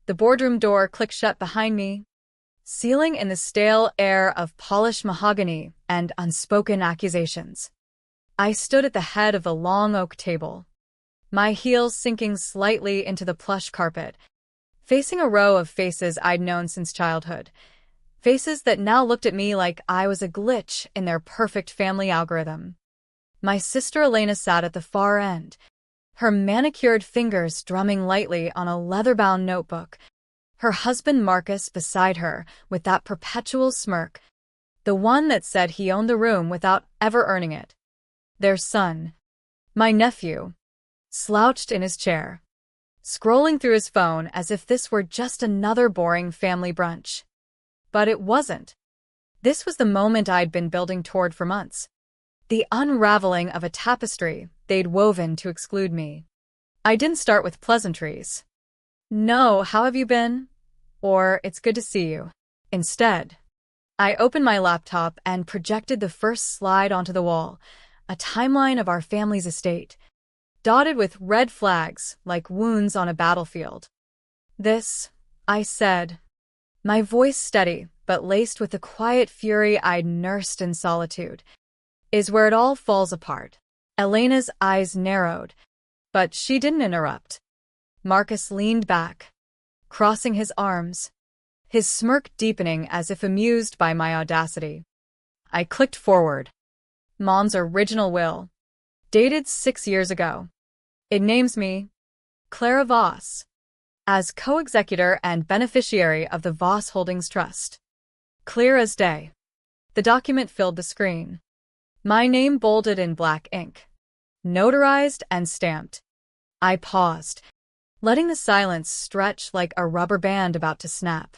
The boardroom door clicked shut behind me, sealing in the stale air of polished mahogany and unspoken accusations. I stood at the head of the long oak table, my heels sinking slightly into the plush carpet, facing a row of faces I'd known since childhood. Faces that now looked at me like I was a glitch in their perfect family algorithm. My sister Elena sat at the far end, her manicured fingers drumming lightly on a leather-bound notebook. Her husband Marcus beside her with that perpetual smirk, the one that said he owned the room without ever earning it. Their son, my nephew, slouched in his chair, scrolling through his phone as if this were just another boring family brunch. But it wasn't. This was the moment I'd been building toward for months. The unraveling of a tapestry they'd woven to exclude me. I didn't start with pleasantries. "No, how have you been?" Or "It's good to see you." Instead, I opened my laptop and projected the first slide onto the wall, a timeline of our family's estate, dotted with red flags like wounds on a battlefield. "This," I said, my voice steady but laced with the quiet fury I'd nursed in solitude, "is where it all falls apart." Elena's eyes narrowed, but she didn't interrupt. Marcus leaned back, crossing his arms, his smirk deepening as if amused by my audacity. I clicked forward. Mom's original will, dated 6 years ago. It names me, Clara Voss, as co-executor and beneficiary of the Voss Holdings Trust. Clear as day. The document filled the screen. My name bolded in black ink, notarized and stamped. I paused, letting the silence stretch like a rubber band about to snap.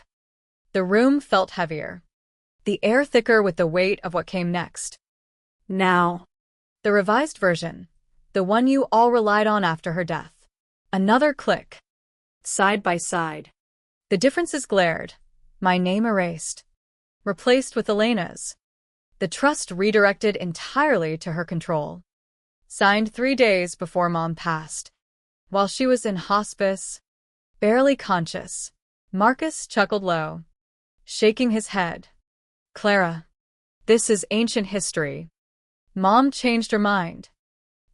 The room felt heavier, the air thicker with the weight of what came next. Now, the revised version, the one you all relied on after her death. Another click. Side by side. The differences glared, my name erased, replaced with Elena's. The trust redirected entirely to her control. Signed 3 days before Mom passed. While she was in hospice, barely conscious, Marcus chuckled low, shaking his head. "Clara, this is ancient history. Mom changed her mind.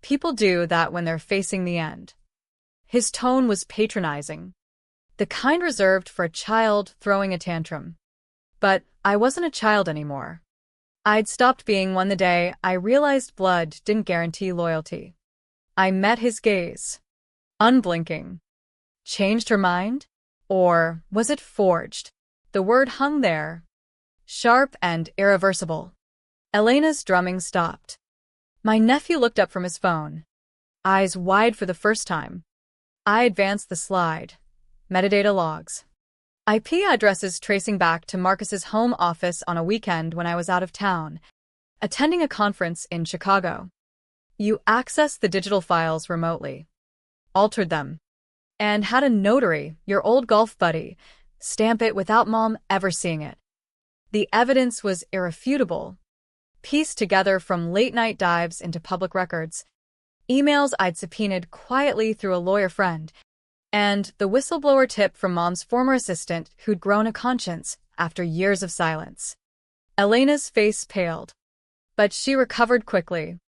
People do that when they're facing the end." His tone was patronizing, the kind reserved for a child throwing a tantrum. But I wasn't a child anymore. I'd stopped being one the day I realized blood didn't guarantee loyalty. I met his gaze, unblinking. Changed her mind? Or was it forged? The word hung there, sharp and irreversible. Elena's drumming stopped. My nephew looked up from his phone, eyes wide for the first time. I advanced the slide. Metadata logs. IP addresses tracing back to Marcus's home office on a weekend when I was out of town, attending a conference in Chicago. You accessed the digital files remotely, altered them, and had a notary, your old golf buddy, stamp it without Mom ever seeing it. The evidence was irrefutable, pieced together from late-night dives into public records, emails I'd subpoenaed quietly through a lawyer friend, and the whistleblower tip from Mom's former assistant who'd grown a conscience after years of silence. Elena's face paled, but she recovered quickly,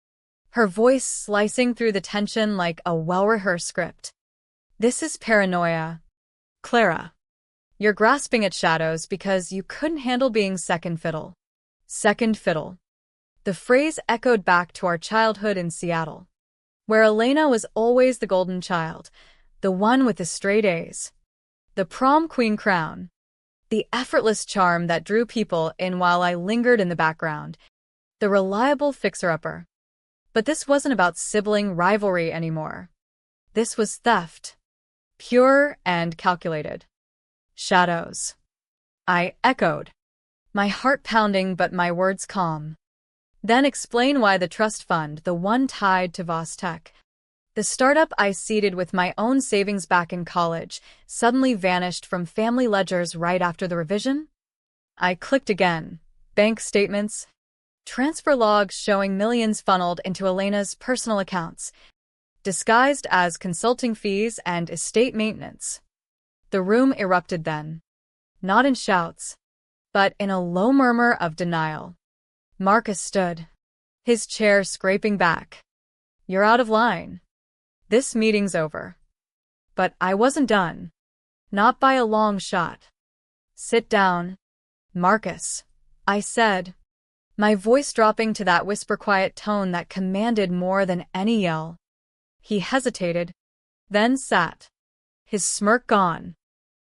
her voice slicing through the tension like a well-rehearsed script. "This is paranoia, Clara. You're grasping at shadows because you couldn't handle being second fiddle." Second fiddle. The phrase echoed back to our childhood in Seattle, where Elena was always the golden child, the one with the straight A's, the prom queen crown, the effortless charm that drew people in while I lingered in the background, the reliable fixer-upper. But this wasn't about sibling rivalry anymore. This was theft, pure and calculated. "Shadows," I echoed, my heart pounding but my words calm. "Then explain why the trust fund, the one tied to Voss Tech, the startup I seeded with my own savings back in college, suddenly vanished from family ledgers right after the revision?" I clicked again. Bank statements, transfer logs showing millions funneled into Elena's personal accounts, disguised as consulting fees and estate maintenance. The room erupted then, not in shouts, but in a low murmur of denial. Marcus stood, his chair scraping back. "You're out of line. This meeting's over." But I wasn't done. Not by a long shot. "Sit down, Marcus," I said, my voice dropping to that whisper-quiet tone that commanded more than any yell. He hesitated, then sat, his smirk gone,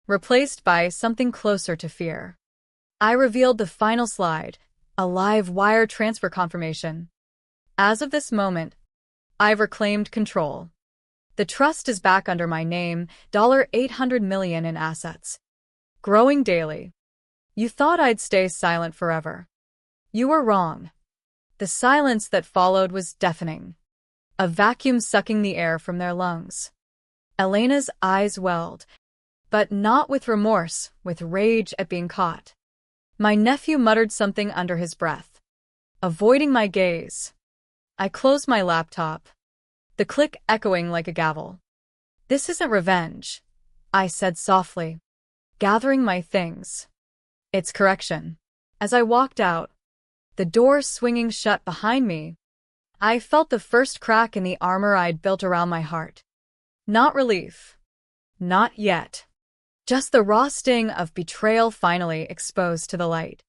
replaced by something closer to fear. I revealed the final slide, a live wire transfer confirmation. "As of this moment, I've reclaimed control. The trust is back under my name, $800 million in assets. Growing daily. You thought I'd stay silent forever. You were wrong." The silence that followed was deafening, a vacuum sucking the air from their lungs. Elena's eyes welled, but not with remorse, with rage at being caught. My nephew muttered something under his breath, avoiding my gaze. I closed my laptop, the click echoing like a gavel. "This isn't revenge," I said softly, gathering my things. "It's correction." As I walked out, the door swinging shut behind me, I felt the first crack in the armor I'd built around my heart. Not relief. Not yet. Just the raw sting of betrayal finally exposed to the light.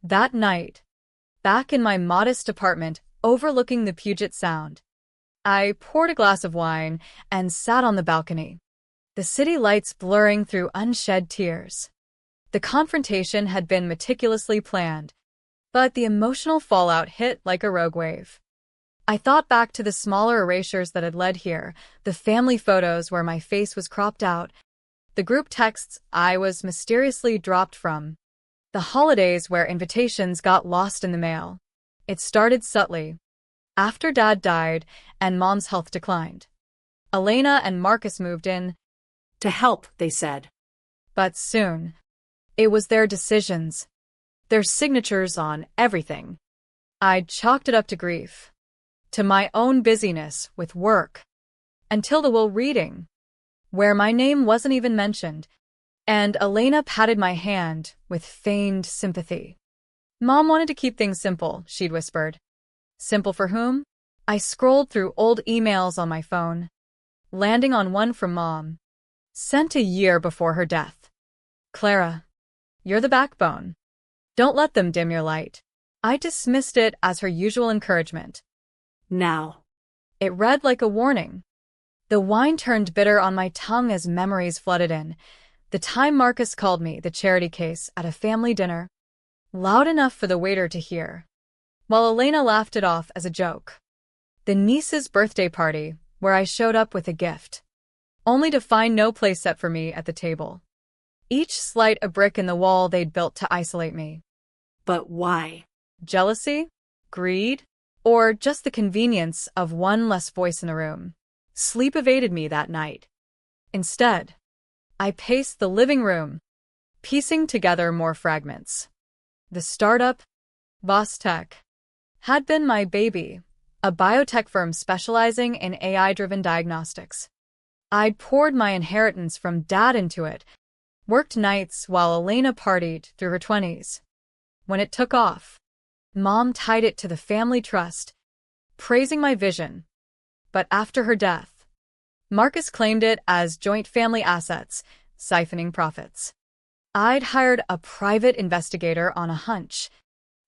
That night, back in my modest apartment overlooking the Puget Sound, I poured a glass of wine and sat on the balcony, the city lights blurring through unshed tears. The confrontation had been meticulously planned, but the emotional fallout hit like a rogue wave. I thought back to the smaller erasures that had led here, the family photos where my face was cropped out, the group texts I was mysteriously dropped from, the holidays where invitations got lost in the mail. It started subtly. After Dad died and Mom's health declined, Elena and Marcus moved in. To help, they said. But soon, it was their decisions, their signatures on everything. I'd chalked it up to grief, to my own busyness with work, until the will reading, where my name wasn't even mentioned, and Elena patted my hand with feigned sympathy. "Mom wanted to keep things simple," she'd whispered. Simple for whom? I scrolled through old emails on my phone, landing on one from Mom, sent a year before her death. "Clara, you're the backbone. Don't let them dim your light." I dismissed it as her usual encouragement. Now. It read like a warning. The wine turned bitter on my tongue as memories flooded in. The time Marcus called me the charity case at a family dinner, loud enough for the waiter to hear, while Elena laughed it off as a joke. The niece's birthday party, where I showed up with a gift, only to find no place set for me at the table. Each slight a brick in the wall they'd built to isolate me. But why? Jealousy? Greed? Or just the convenience of one less voice in the room? Sleep evaded me that night. Instead, I paced the living room, piecing together more fragments. The startup, Vostech, had been my baby, a biotech firm specializing in AI-driven diagnostics. I'd poured my inheritance from Dad into it, worked nights while Elena partied through her 20s. When it took off, Mom tied it to the family trust, praising my vision. But after her death, Marcus claimed it as joint family assets, siphoning profits. I'd hired a private investigator on a hunch,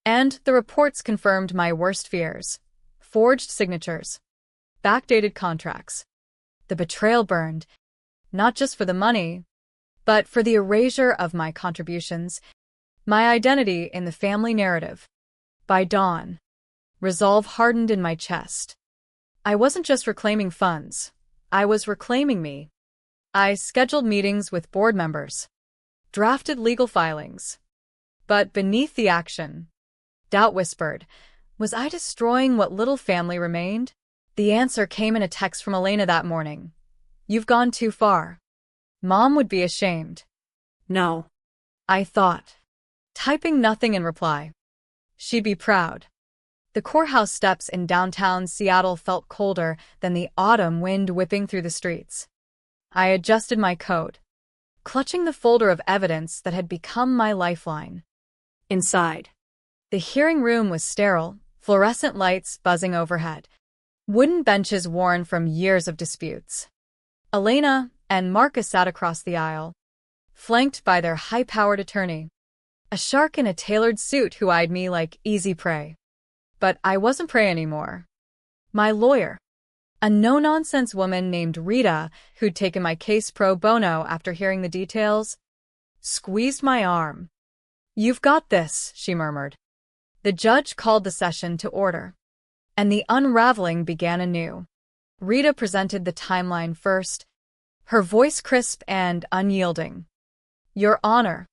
and the reports confirmed my worst fears. Forged signatures, backdated contracts. The betrayal burned, not just for the money, but for the erasure of my contributions, my identity in the family narrative. By dawn, resolve hardened in my chest. I wasn't just reclaiming funds, I was reclaiming me. I scheduled meetings with board members, drafted legal filings. But beneath the action, doubt whispered, was I destroying what little family remained? The answer came in a text from Elena that morning. "You've gone too far." Mom would be ashamed. No. I thought, typing nothing in reply. She'd be proud. The courthouse steps in downtown Seattle felt colder than the autumn wind whipping through the streets. I adjusted my coat, clutching the folder of evidence that had become my lifeline. Inside. The hearing room was sterile, fluorescent lights buzzing overhead, wooden benches worn from years of disputes. Elena and Marcus sat across the aisle, flanked by their high-powered attorney, a shark in a tailored suit who eyed me like easy prey. But I wasn't prey anymore. My lawyer, a no-nonsense woman named Rita, who'd taken my case pro bono after hearing the details, squeezed my arm. "You've got this," she murmured. The judge called the session to order, and the unraveling began anew. Rita presented the timeline first, her voice crisp and unyielding. "Your Honor,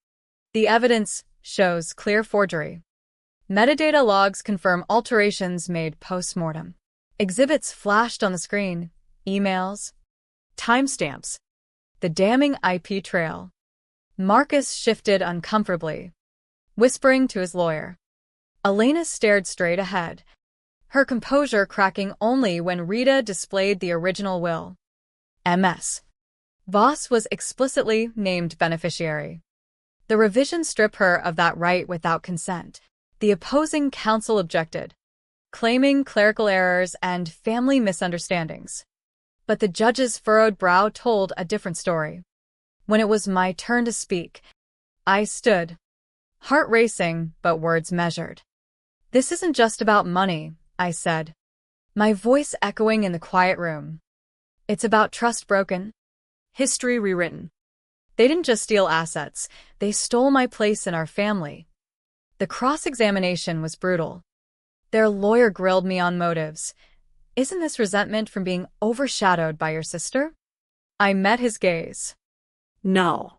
the evidence shows clear forgery. Metadata logs confirm alterations made post-mortem. Exhibits flashed on the screen, emails, timestamps, the damning IP trail." Marcus shifted uncomfortably, whispering to his lawyer. Elena stared straight ahead, her composure cracking only when Rita displayed the original will. MS. Voss was explicitly named beneficiary. The revisions strip her of that right without consent. The opposing counsel objected, claiming clerical errors and family misunderstandings. But the judge's furrowed brow told a different story. When it was my turn to speak, I stood, heart racing but words measured. "This isn't just about money," I said, my voice echoing in the quiet room. "It's about trust broken, history rewritten. They didn't just steal assets, they stole my place in our family." The cross-examination was brutal. Their lawyer grilled me on motives. "Isn't this resentment from being overshadowed by your sister?" I met his gaze. No.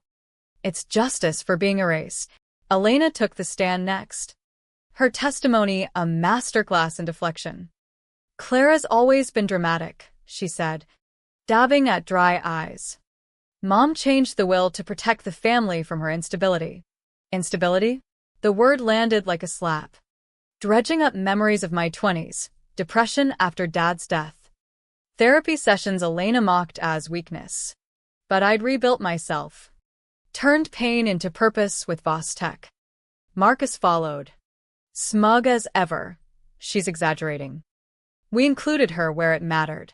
"It's justice for being erased." Elena took the stand next, her testimony a masterclass in deflection. "Clara's always been dramatic," she said, dabbing at dry eyes. "Mom changed the will to protect the family from her instability." Instability? The word landed like a slap, dredging up memories of my 20s, depression after Dad's death. Therapy sessions Elena mocked as weakness. But I'd rebuilt myself, turned pain into purpose with Voss Tech. Marcus followed, smug as ever. "She's exaggerating. We included her where it mattered."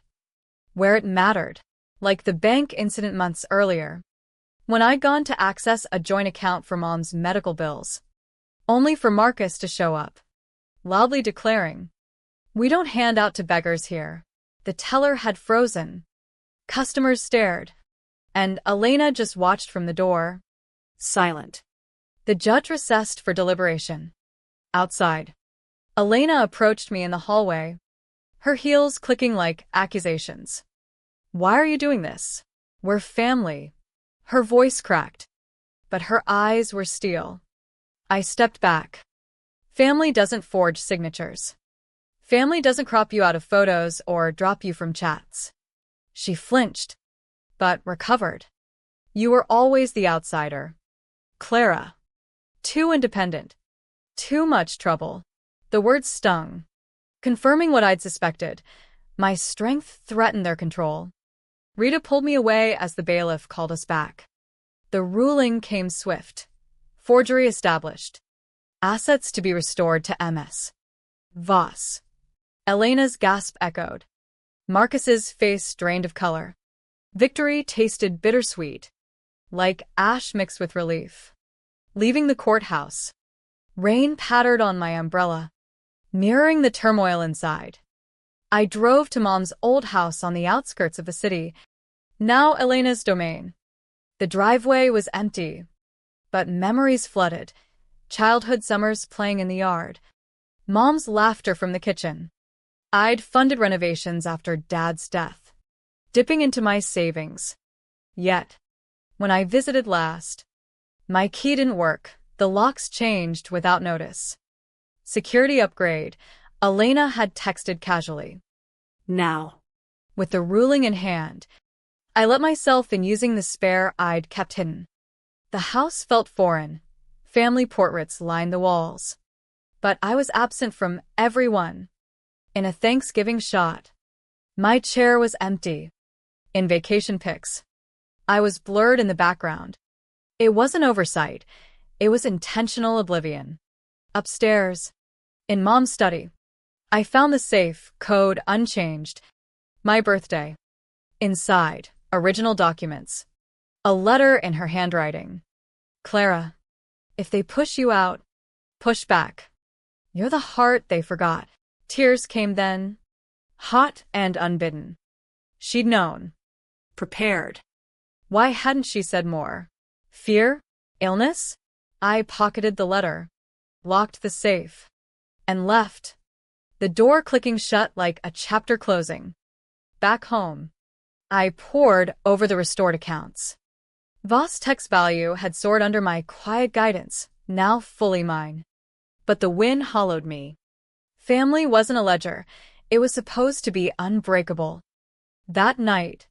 Where it mattered, like the bank incident months earlier, when I'd gone to access a joint account for Mom's medical bills, only for Marcus to show up, loudly declaring, "We don't hand out to beggars here." The teller had frozen. Customers stared, and Elena just watched from the door, silent. The judge recessed for deliberation. Outside, Elena approached me in the hallway, her heels clicking like accusations. "Why are you doing this? We're family." Her voice cracked, but her eyes were steel. I stepped back. Family doesn't forge signatures. Family doesn't crop you out of photos or drop you from chats. She flinched, but recovered. "You were always the outsider, Clara. Too independent. Too much trouble." The words stung, confirming what I'd suspected. My strength threatened their control. Rita pulled me away as the bailiff called us back. The ruling came swift. Forgery established. Assets to be restored to MS. Voss. Elena's gasp echoed. Marcus's face drained of color. Victory tasted bittersweet, like ash mixed with relief. Leaving the courthouse, rain pattered on my umbrella, mirroring the turmoil inside. I drove to Mom's old house on the outskirts of the city, now Elena's domain. The driveway was empty, but memories flooded. Childhood summers playing in the yard, Mom's laughter from the kitchen. I'd funded renovations after Dad's death, dipping into my savings. Yet, when I visited last, my key didn't work. The locks changed without notice. "Security upgrade," Elena had texted casually. Now. With the ruling in hand, I let myself in using the spare I'd kept hidden. The house felt foreign. Family portraits lined the walls. But I was absent from everyone. In a Thanksgiving shot, my chair was empty. In vacation pics, I was blurred in the background. It wasn't oversight. It was intentional oblivion. Upstairs, in Mom's study, I found the safe, code unchanged. My birthday. Inside, original documents. A letter in her handwriting. Clara, if they push you out, push back. You're the heart they forgot. Tears came then, hot and unbidden. She'd known. Prepared. Why hadn't she said more? Fear? Illness? I pocketed the letter, locked the safe, and left, the door clicking shut like a chapter closing. Back home, I pored over the restored accounts. Vostech's value had soared under my quiet guidance, now fully mine. But the win hollowed me. Family wasn't a ledger. It was supposed to be unbreakable. That night,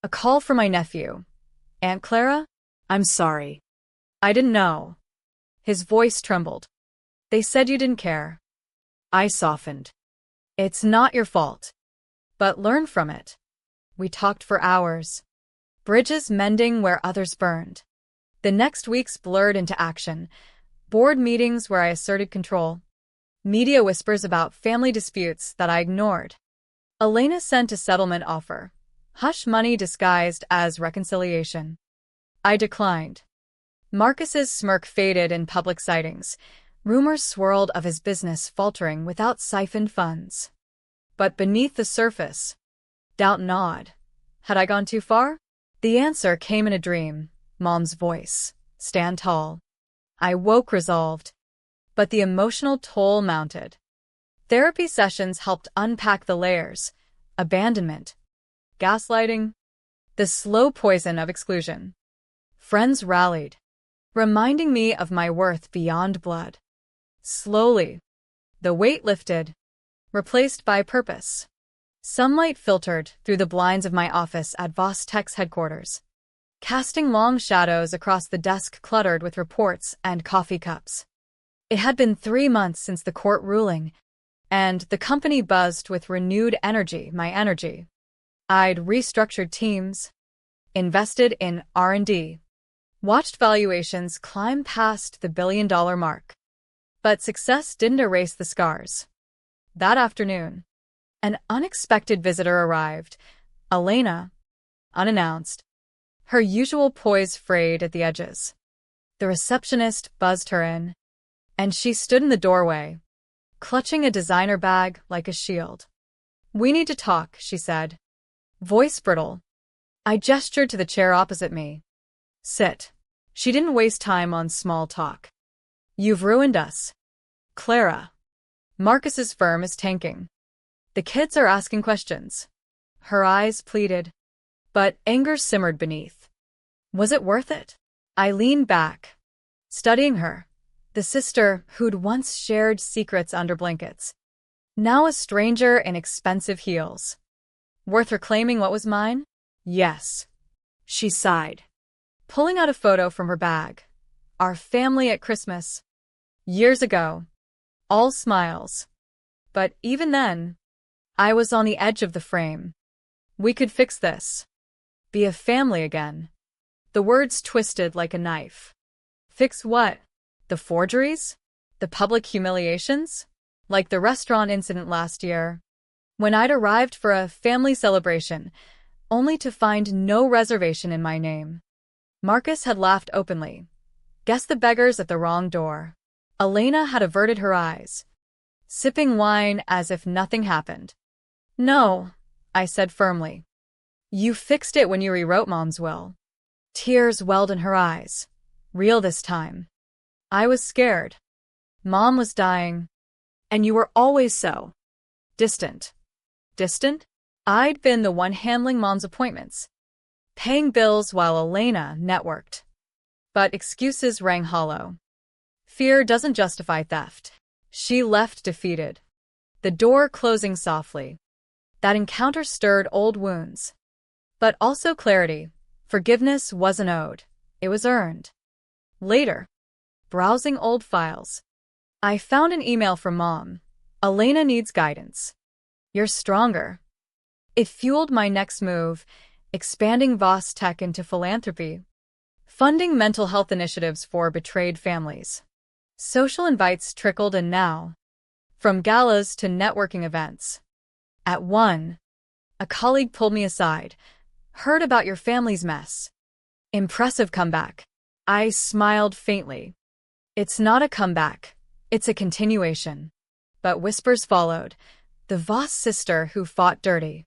a call from my nephew. Aunt Clara? I'm sorry. I didn't know. His voice trembled. They said you didn't care. I softened. It's not your fault. But learn from it. We talked for hours. Bridges mending where others burned. The next weeks blurred into action. Board meetings where I asserted control. Media whispers about family disputes that I ignored. Elena sent a settlement offer. Hush money disguised as reconciliation. I declined. Marcus's smirk faded in public sightings. Rumors swirled of his business faltering without siphoned funds. But beneath the surface, doubt gnawed. Had I gone too far? The answer came in a dream. Mom's voice. Stand tall. I woke resolved. But the emotional toll mounted. Therapy sessions helped unpack the layers. Abandonment. Gaslighting. The slow poison of exclusion. Friends rallied, reminding me of my worth beyond blood. Slowly, the weight lifted, replaced by purpose. Sunlight filtered through the blinds of my office at Vostech's headquarters, casting long shadows across the desk cluttered with reports and coffee cups. It had been 3 months since the court ruling, and the company buzzed with renewed energy, my energy. I'd restructured teams, invested in R&D, watched valuations climb past the billion-dollar mark. But success didn't erase the scars. That afternoon, an unexpected visitor arrived. Elena, unannounced, her usual poise frayed at the edges. The receptionist buzzed her in, and she stood in the doorway, clutching a designer bag like a shield. "We need to talk," she said, voice brittle. I gestured to the chair opposite me. "Sit." She didn't waste time on small talk. "You've ruined us, Clara. Marcus's firm is tanking. The kids are asking questions." Her eyes pleaded, but anger simmered beneath. Was it worth it? I leaned back, studying her, the sister who'd once shared secrets under blankets, now a stranger in expensive heels. Worth reclaiming what was mine? Yes. She sighed, pulling out a photo from her bag. Our family at Christmas. Years ago. All smiles. But even then, I was on the edge of the frame. We could fix this. Be a family again. The words twisted like a knife. Fix what? The forgeries? The public humiliations? Like the restaurant incident last year, when I'd arrived for a family celebration, only to find no reservation in my name. Marcus had laughed openly. Guess the beggar's at the wrong door. Elena had averted her eyes, sipping wine as if nothing happened. "No," I said firmly. "You fixed it when you rewrote Mom's will." Tears welled in her eyes, real this time. I was scared. Mom was dying. And you were always so distant. Distant? I'd been the one handling Mom's appointments, paying bills while Elena networked. But excuses rang hollow. Fear doesn't justify theft. She left defeated, the door closing softly. That encounter stirred old wounds. But also clarity. Forgiveness wasn't owed. It was earned. Later, browsing old files, I found an email from Mom. "Elena needs guidance. You're stronger." It fueled my next move, expanding Vostech into philanthropy. funding mental health initiatives for betrayed families. Social invites trickled in now, from galas to networking events. At one, a colleague pulled me aside. Heard about your family's mess. Impressive comeback. I smiled faintly. It's not a comeback. It's a continuation. But whispers followed. The Voss sister who fought dirty.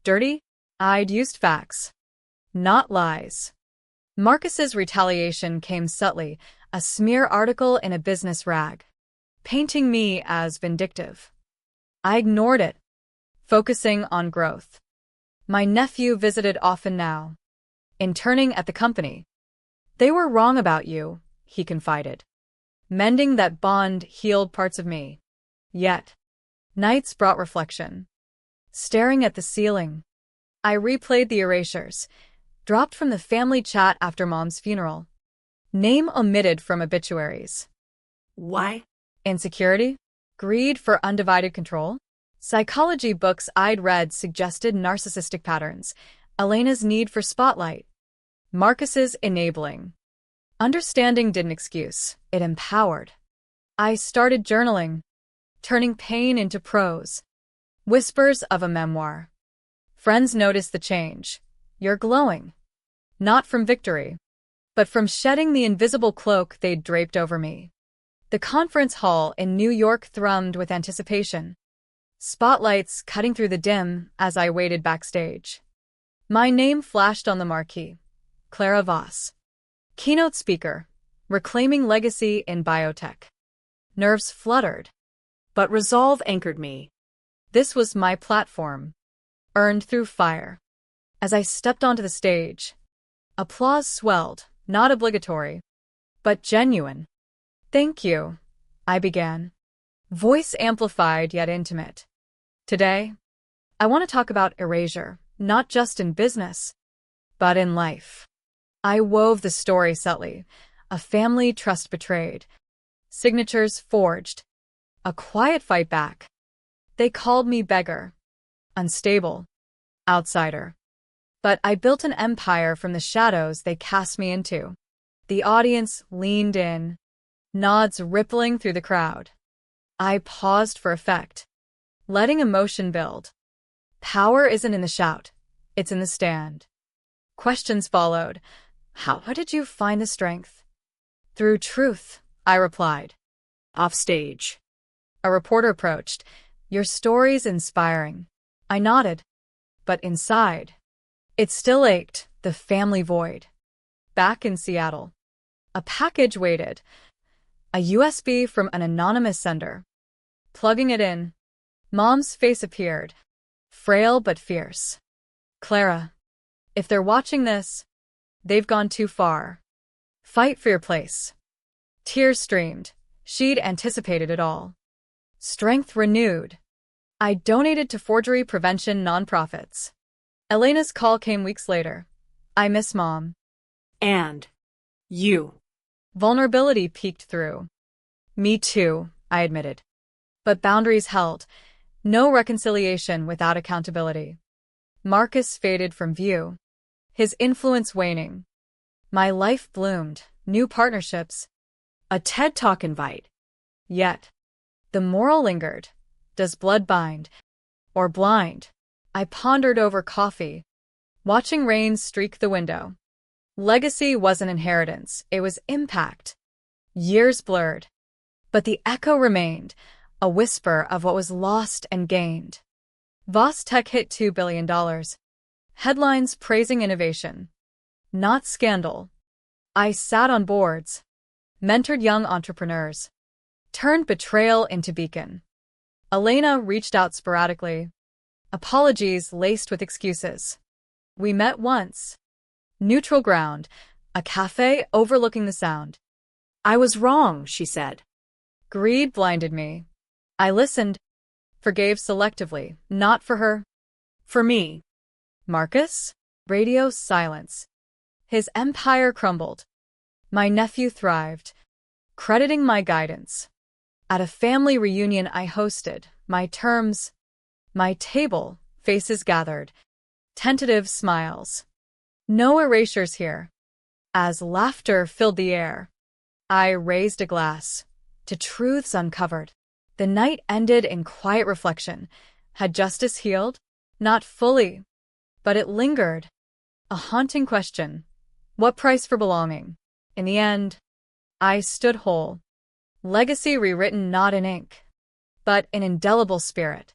Dirty? I'd used facts, not lies. Marcus's retaliation came subtly, a smear article in a business rag, painting me as vindictive. I ignored it, focusing on growth. My nephew visited often now, interning at the company. They were wrong about you, he confided. Mending that bond healed parts of me. Yet, nights brought reflection. Staring at the ceiling, I replayed the erasures, dropped from the family chat after Mom's funeral. Name omitted from obituaries. Why? Insecurity? Greed for undivided control? Psychology books I'd read suggested narcissistic patterns. Elena's need for spotlight. Marcus's enabling. Understanding didn't excuse, it empowered. I started journaling, turning pain into prose. Whispers of a memoir. Friends noticed the change. You're glowing. Not from victory, but from shedding the invisible cloak they'd draped over me. The conference hall in New York thrummed with anticipation. Spotlights cutting through the dim as I waited backstage. My name flashed on the marquee. Clara Voss. Keynote speaker, reclaiming legacy in biotech. Nerves fluttered, But resolve anchored me. this was my platform, earned through fire. As I stepped onto the stage, applause swelled, not obligatory, but genuine. Thank you, I began, voice amplified yet intimate. Today, I want to talk about erasure, not just in business, but in life. I wove the story subtly, a family trust betrayed, signatures forged, a quiet fight back. They called me beggar, unstable, outsider. But I built an empire from the shadows they cast me into. The audience leaned in, nods rippling through the crowd. I paused for effect, letting emotion build. Power isn't in the shout, it's in the stand. Questions followed. How did you find the strength? Through truth, I replied. Offstage. A reporter approached. Your story's inspiring. I nodded. But inside, it still ached, the family void. Back in Seattle, a package waited. A USB from an anonymous sender. Plugging it in, Mom's face appeared, frail but fierce. Clara, if they're watching this, they've gone too far. Fight for your place. Tears streamed. She'd anticipated it all. Strength renewed. I donated to forgery prevention nonprofits. Elena's call came weeks later. I miss Mom. And you. Vulnerability peeked through. Me too, I admitted. But boundaries held. No reconciliation without accountability. Marcus faded from view, his influence waning. My life bloomed, new partnerships, A TED Talk invite. yet the moral lingered. Does blood bind or blind? I pondered over coffee, watching rain streak the window. Legacy wasn't inheritance, it was impact. Years blurred, but the echo remained, a whisper of what was lost and gained. Voss Tech hit $2 billion. Headlines praising innovation, not scandal. I sat on boards, mentored young entrepreneurs, turned betrayal into beacon. Elena reached out sporadically, apologies laced with excuses. We met once. Neutral ground, a cafe overlooking the sound. I was wrong, she said. Greed blinded me. I listened, forgave selectively, not for her, For me. Marcus? Radio silence. His empire crumbled. My nephew thrived, crediting my guidance. At a family reunion I hosted, my terms, my table, faces gathered, tentative smiles. No erasures here. As laughter filled the air, I raised a glass to truths uncovered. The night ended in quiet reflection. Had justice healed? Not fully, but it lingered. A haunting question. What price for belonging? In the end, I stood whole. Legacy rewritten not in ink, but in indelible spirit.